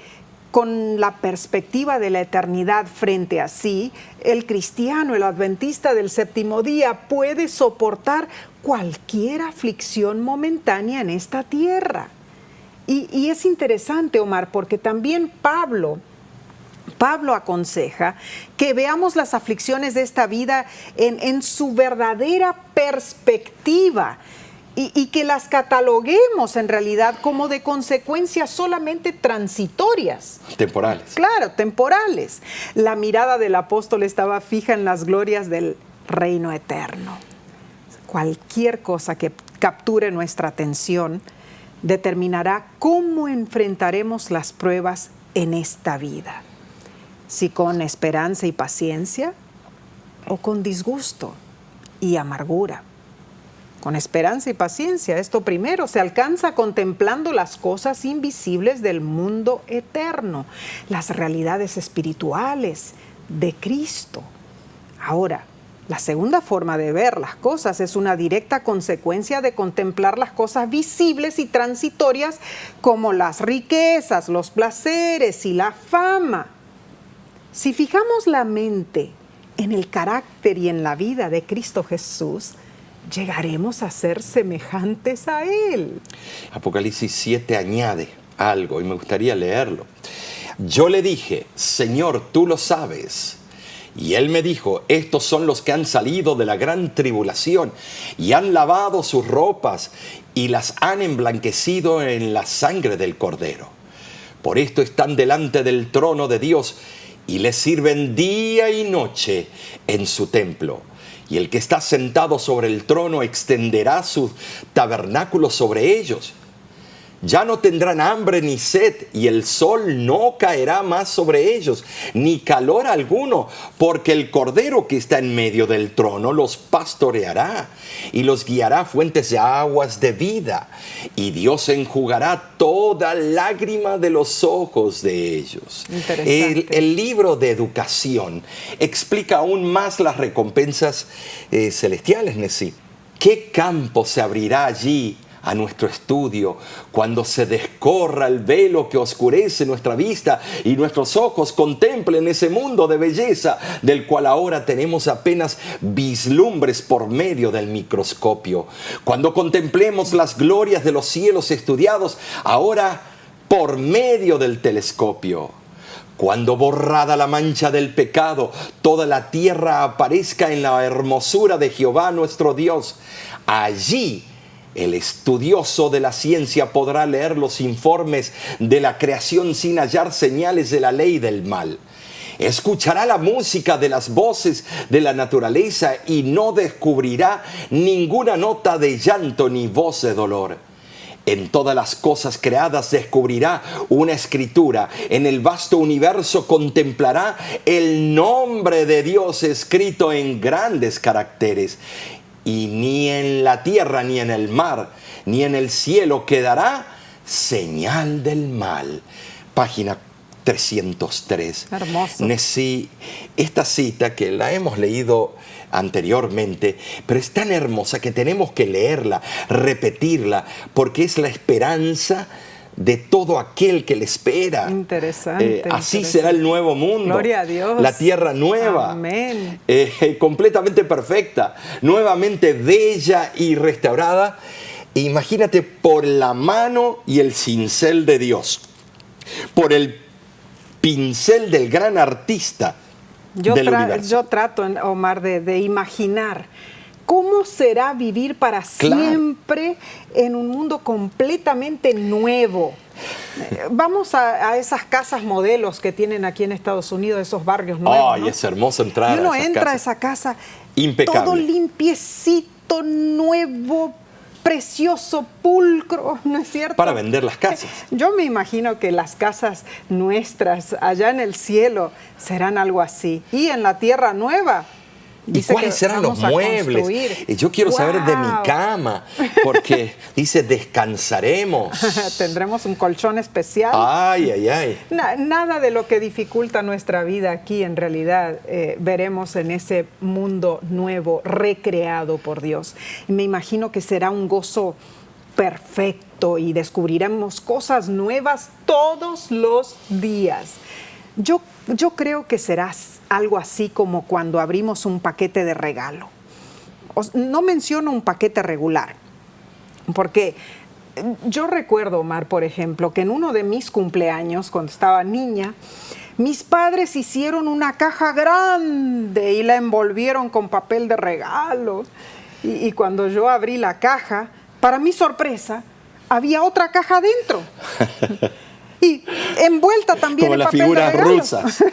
con la perspectiva de la eternidad frente a sí, el cristiano, el adventista del séptimo día, puede soportar cualquier aflicción momentánea en esta tierra. Y es interesante, Omar, porque también Pablo aconseja que veamos las aflicciones de esta vida en su verdadera perspectiva y que las cataloguemos en realidad como de consecuencias solamente transitorias. Temporales. Claro, temporales. La mirada del apóstol estaba fija en las glorias del reino eterno. Cualquier cosa que capture nuestra atención determinará cómo enfrentaremos las pruebas en esta vida. Si con esperanza y paciencia o con disgusto y amargura. Con esperanza y paciencia, esto primero se alcanza contemplando las cosas invisibles del mundo eterno, las realidades espirituales de Cristo. Ahora, la segunda forma de ver las cosas es una directa consecuencia de contemplar las cosas visibles y transitorias como las riquezas, los placeres y la fama. Si fijamos la mente en el carácter y en la vida de Cristo Jesús, llegaremos a ser semejantes a Él. Apocalipsis 7 añade algo y me gustaría leerlo. Yo le dije, Señor, tú lo sabes. Y Él me dijo, estos son los que han salido de la gran tribulación y han lavado sus ropas y las han emblanquecido en la sangre del Cordero. Por esto están delante del trono de Dios y le sirven día y noche en su templo. Y el que está sentado sobre el trono extenderá su tabernáculo sobre ellos. Ya no tendrán hambre ni sed, y el sol no caerá más sobre ellos, ni calor alguno, porque el Cordero que está en medio del trono los pastoreará y los guiará a fuentes de aguas de vida, y Dios enjugará toda lágrima de los ojos de ellos. El libro de educación explica aún más las recompensas celestiales, Nesí. ¿Qué campo se abrirá allí a nuestro estudio cuando se descorra el velo que oscurece nuestra vista y nuestros ojos contemplen ese mundo de belleza del cual ahora tenemos apenas vislumbres por medio del microscopio? Cuando contemplemos las glorias de los cielos estudiados ahora por medio del telescopio. Cuando borrada la mancha del pecado, toda la tierra aparezca en la hermosura de Jehová nuestro Dios. Allí el estudioso de la ciencia podrá leer los informes de la creación sin hallar señales de la ley del mal. Escuchará la música de las voces de la naturaleza y no descubrirá ninguna nota de llanto ni voz de dolor. En todas las cosas creadas descubrirá una escritura. En el vasto universo contemplará el nombre de Dios escrito en grandes caracteres. Y ni en la tierra, ni en el mar, ni en el cielo quedará señal del mal. Página 303. Hermoso. Nesí, esta cita que la hemos leído anteriormente, pero es tan hermosa que tenemos que leerla, repetirla, porque es la esperanza de todo aquel que le espera. Interesante. Así será el nuevo mundo. Gloria a Dios. La tierra nueva. Amén. Completamente perfecta, nuevamente bella y restaurada. Imagínate, por la mano y el cincel de Dios, por el pincel del gran artista del universo. Yo trato, Omar, de imaginar cómo será vivir para siempre en un mundo completamente nuevo. Vamos a esas casas modelos que tienen aquí en Estados Unidos, esos barrios nuevos. Ay, ¿no? Es hermoso entrar y uno a esas entra casas. a esa casa, Impecable. todo limpiecito, nuevo, precioso, pulcro, ¿no es cierto? Para vender las casas. Yo me imagino que las casas nuestras allá en el cielo serán algo así. Y en la tierra nueva. ¿Y cuáles serán los muebles? Yo quiero saber de mi cama, porque dice descansaremos. Tendremos un colchón especial. Ay, ay, ay. Nada de lo que dificulta nuestra vida aquí, en realidad, veremos en ese mundo nuevo, recreado por Dios. Y me imagino que será un gozo perfecto y descubriremos cosas nuevas todos los días. Yo creo que será algo así como cuando abrimos un paquete de regalo. No menciono un paquete regular, porque yo recuerdo, Omar, por ejemplo, que en uno de mis cumpleaños, cuando estaba niña, mis padres hicieron una caja grande y la envolvieron con papel de regalo. Y cuando yo abrí la caja, para mi sorpresa, había otra caja dentro. Y envuelta también como en las papel figuras de regalo. rusas.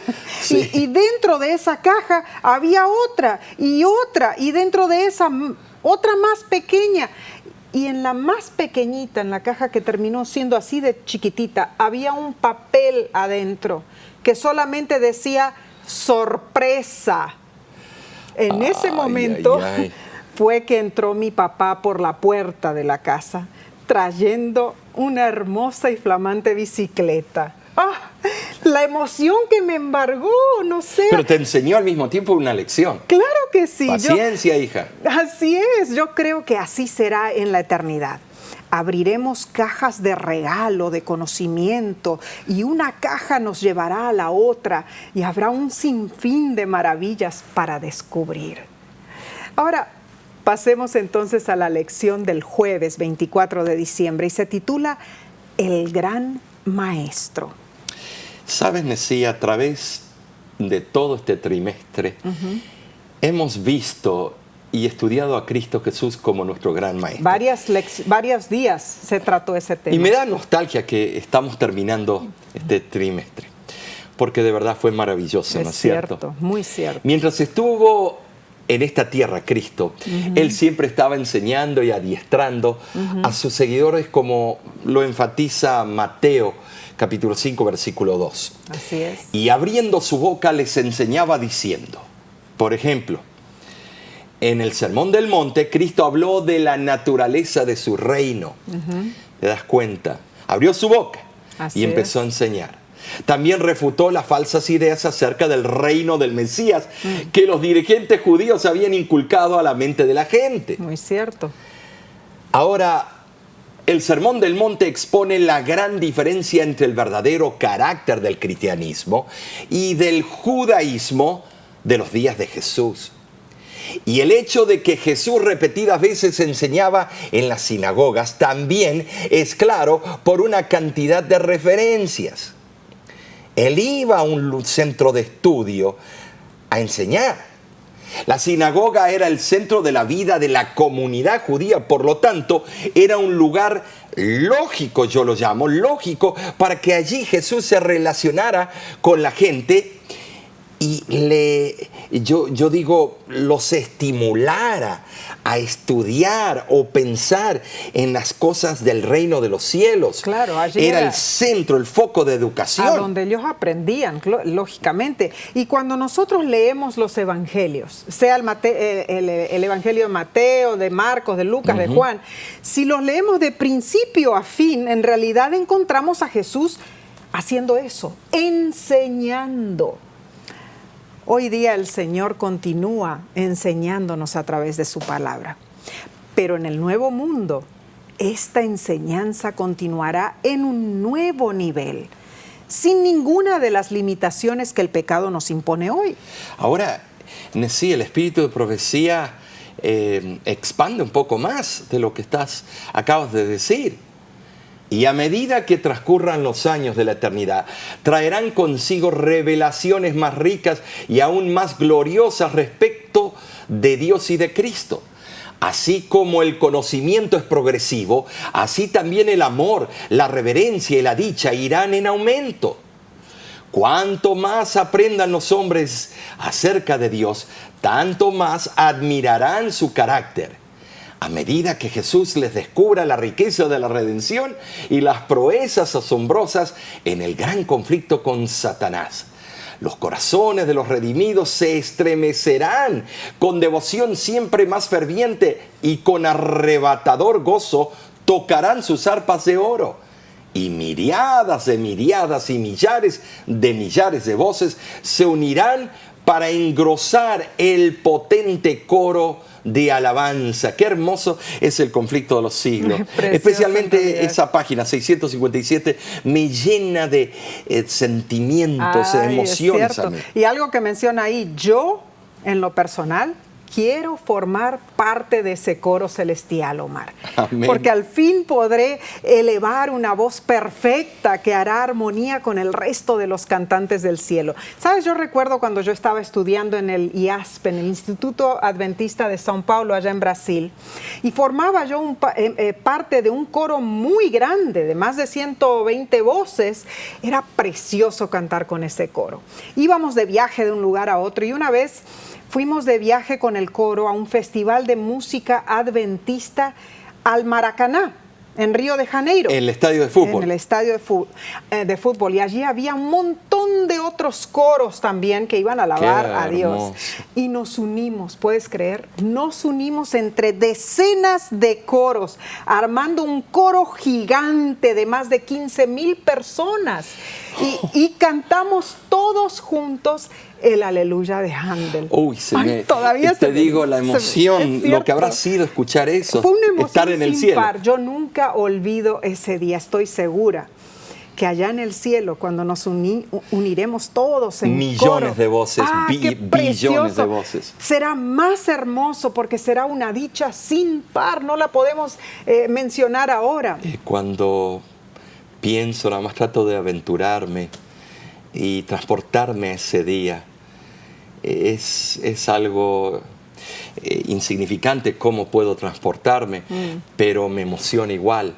Sí. Y dentro de esa caja había otra, y dentro de esa otra más pequeña. Y en la más pequeñita, en la caja que terminó siendo así de chiquitita, había un papel adentro que solamente decía sorpresa. En ese momento fue que entró mi papá por la puerta de la casa, trayendo una hermosa y flamante bicicleta. ¡Ah! La emoción que me embargó, no sé. Pero te enseñó al mismo tiempo una lección. Claro que sí. Paciencia, hija. Así es. Yo creo que así será en la eternidad. Abriremos cajas de regalo, de conocimiento, y una caja nos llevará a la otra, y habrá un sinfín de maravillas para descubrir. Ahora, pasemos entonces a la lección del jueves 24 de diciembre y se titula El Gran Maestro. Sabes, Nesí, a través de todo este trimestre hemos visto y estudiado a Cristo Jesús como nuestro gran maestro. Varios días se trató ese tema. Y me da nostalgia que estamos terminando este trimestre, porque de verdad fue maravilloso, ¿no es cierto? Muy cierto. Mientras estuvo en esta tierra Cristo, Él siempre estaba enseñando y adiestrando a sus seguidores, como lo enfatiza Mateo, capítulo 5, versículo 2. Así es. Y abriendo su boca les enseñaba diciendo, por ejemplo, en el Sermón del Monte, Cristo habló de la naturaleza de su reino. ¿Te das cuenta? Abrió su boca y empezó a enseñar. También refutó las falsas ideas acerca del reino del Mesías que los dirigentes judíos habían inculcado a la mente de la gente. Muy cierto. Ahora, el Sermón del Monte expone la gran diferencia entre el verdadero carácter del cristianismo y del judaísmo de los días de Jesús. Y el hecho de que Jesús repetidas veces enseñaba en las sinagogas también es claro por una cantidad de referencias. Él iba a un centro de estudio a enseñar. La sinagoga era el centro de la vida de la comunidad judía, por lo tanto, era un lugar lógico, yo lo llamo, lógico, para que allí Jesús se relacionara con la gente y yo digo, los estimulara a estudiar o pensar en las cosas del reino de los cielos. Claro, allí era el centro, el foco de educación. A donde ellos aprendían, lógicamente. Y cuando nosotros leemos los evangelios, sea el evangelio de Mateo, de Marcos, de Lucas, de Juan, si los leemos de principio a fin, en realidad encontramos a Jesús haciendo eso, enseñando. Hoy día el Señor continúa enseñándonos a través de su palabra. Pero en el nuevo mundo, esta enseñanza continuará en un nuevo nivel, sin ninguna de las limitaciones que el pecado nos impone hoy. Ahora, Nesí, el espíritu de profecía expande un poco más de lo que acabas de decir. Y a medida que transcurran los años de la eternidad, traerán consigo revelaciones más ricas y aún más gloriosas respecto de Dios y de Cristo. Así como el conocimiento es progresivo, así también el amor, la reverencia y la dicha irán en aumento. Cuanto más aprendan los hombres acerca de Dios, tanto más admirarán su carácter. A medida que Jesús les descubra la riqueza de la redención y las proezas asombrosas en el gran conflicto con Satanás, los corazones de los redimidos se estremecerán con devoción siempre más ferviente y con arrebatador gozo tocarán sus arpas de oro. Y miriadas de miriadas y millares de voces se unirán para engrosar el potente coro de alabanza. Qué hermoso es el conflicto de los siglos. Especialmente esa página 657 me llena de sentimientos, emociones. Y algo que menciona ahí, yo en lo personal quiero formar parte de ese coro celestial, Omar. Amén. Porque al fin podré elevar una voz perfecta que hará armonía con el resto de los cantantes del cielo. ¿Sabes? Yo recuerdo cuando yo estaba estudiando en el IASP, en el Instituto Adventista de São Paulo, allá en Brasil, y formaba yo parte de un coro muy grande, de más de 120 voces. Era precioso cantar con ese coro. Íbamos de viaje de un lugar a otro y una vez fuimos de viaje con el coro a un festival de música adventista al Maracaná, en Río de Janeiro. En el estadio de fútbol. En el estadio de fútbol. Y allí había un montón de otros coros también que iban a alabar a Dios. Y nos unimos, ¿puedes creer? Nos unimos entre decenas de coros, armando un coro gigante de más de 15,000 personas. Y cantamos todos juntos el Aleluya de Handel. Uy, te digo la emoción, lo que habrá sido escuchar eso. Fue una emoción estar en el sin cielo. par. Yo nunca olvido ese día. Estoy segura que allá en el cielo, cuando nos uniremos todos en millones coro, de voces, billones de voces. Será más hermoso porque será una dicha sin par. No la podemos mencionar ahora. Cuando pienso, nada más trato de aventurarme y transportarme a ese día. Es algo insignificante cómo puedo transportarme, pero me emociona igual.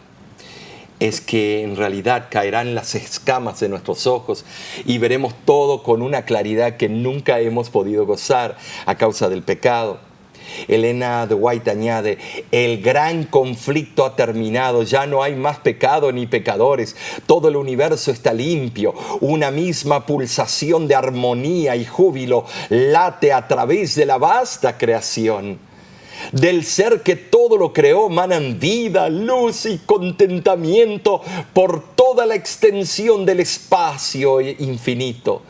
Es que en realidad caerán las escamas de nuestros ojos y veremos todo con una claridad que nunca hemos podido gozar a causa del pecado. Elena de White añade, el gran conflicto ha terminado, ya no hay más pecado ni pecadores, todo el universo está limpio, una misma pulsación de armonía y júbilo late a través de la vasta creación. Del ser que todo lo creó manan vida, luz y contentamiento por toda la extensión del espacio infinito.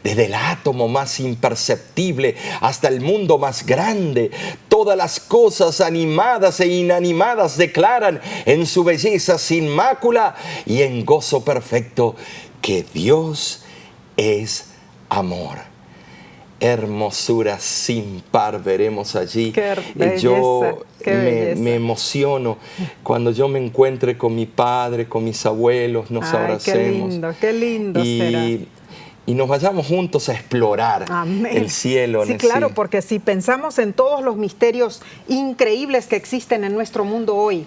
Desde el átomo más imperceptible hasta el mundo más grande, todas las cosas animadas e inanimadas declaran en su belleza sin mácula y en gozo perfecto que Dios es amor. Hermosura sin par veremos allí. Qué belleza, yo qué belleza. me emociono cuando yo me encuentre con mi padre, con mis abuelos, nos abracemos. Qué lindo será. Y nos vayamos juntos a explorar el cielo. Sí, claro, porque si pensamos en todos los misterios increíbles que existen en nuestro mundo hoy,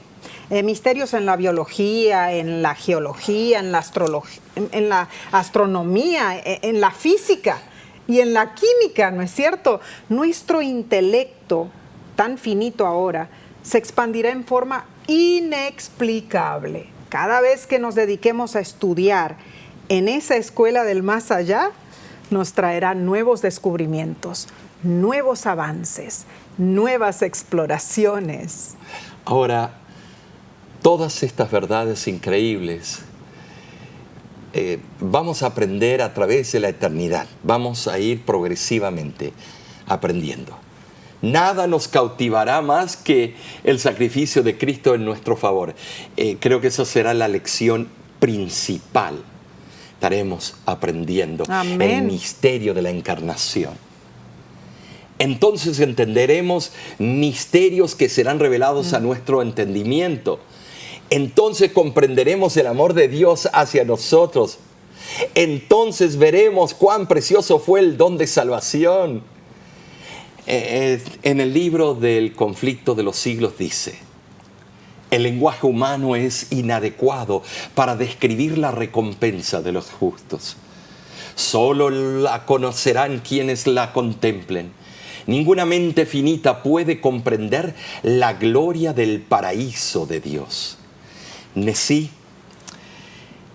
misterios en la biología, en la geología, en la astronomía, en la física y en la química, ¿no es cierto? Nuestro intelecto, tan finito ahora, se expandirá en forma inexplicable. Cada vez que nos dediquemos a estudiar en esa escuela del más allá, nos traerá nuevos descubrimientos, nuevos avances, nuevas exploraciones. Ahora, todas estas verdades increíbles vamos a aprender a través de la eternidad. Vamos a ir progresivamente aprendiendo. Nada nos cautivará más que el sacrificio de Cristo en nuestro favor. Creo que esa será la lección principal. Estaremos aprendiendo el misterio de la encarnación. Entonces entenderemos misterios que serán revelados a nuestro entendimiento. Entonces comprenderemos el amor de Dios hacia nosotros. Entonces veremos cuán precioso fue el don de salvación. En el libro del conflicto de los siglos dice: el lenguaje humano es inadecuado para describir la recompensa de los justos. Solo la conocerán quienes la contemplen. Ninguna mente finita puede comprender la gloria del paraíso de Dios. Nesí,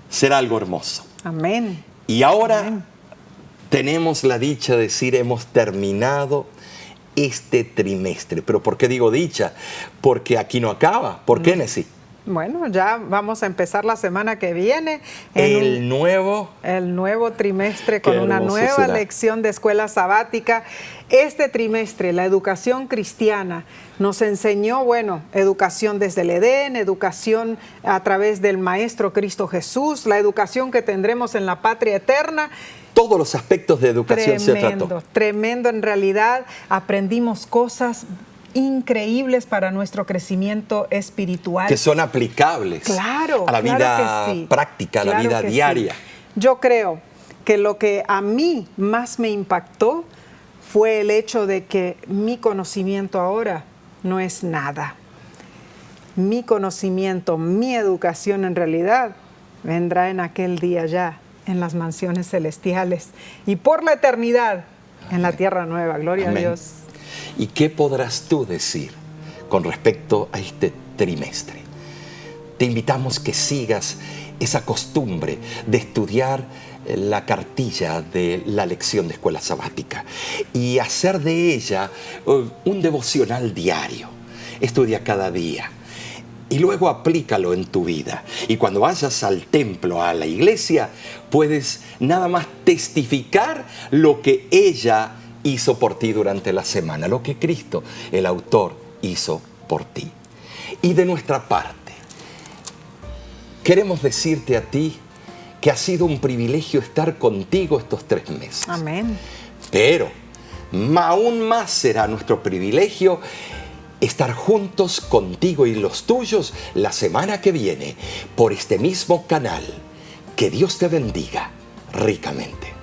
será algo hermoso. Amén. Y ahora Amén. tenemos la dicha de decir, hemos terminado este trimestre. ¿Pero por qué digo dicha? Porque aquí no acaba. ¿Por qué, Nesí? Bueno, ya vamos a empezar la semana que viene El nuevo trimestre con Qué una hermoso nueva será. lección de escuela sabática. Este trimestre, la educación cristiana nos enseñó, bueno, educación desde el Edén, educación a través del Maestro Cristo Jesús, la educación que tendremos en la patria eterna. todos los aspectos de educación se trató. Tremendo, en realidad aprendimos cosas increíbles para nuestro crecimiento espiritual. Que son aplicables Claro, a la claro vida que sí. práctica, a la Claro vida que diaria. sí. Yo creo que lo que a mí más me impactó fue el hecho de que mi conocimiento ahora no es nada. Mi conocimiento, mi educación en realidad vendrá en aquel día ya, en las mansiones celestiales y por la eternidad en la tierra nueva. Gloria Amén. a Dios. ¿Y qué podrás tú decir con respecto a este trimestre? Te invitamos que sigas esa costumbre de estudiar la cartilla de la lección de escuela sabática y hacer de ella un devocional diario. Estudia cada día y luego aplícalo en tu vida. Y cuando vayas al templo, a la iglesia, puedes nada más testificar lo que ella hizo por ti durante la semana, lo que Cristo, el autor, hizo por ti. Y de nuestra parte, queremos decirte a ti que ha sido un privilegio estar contigo estos 3 meses. Amén. Pero aún más será nuestro privilegio estar juntos contigo y los tuyos la semana que viene por este mismo canal. Que Dios te bendiga ricamente.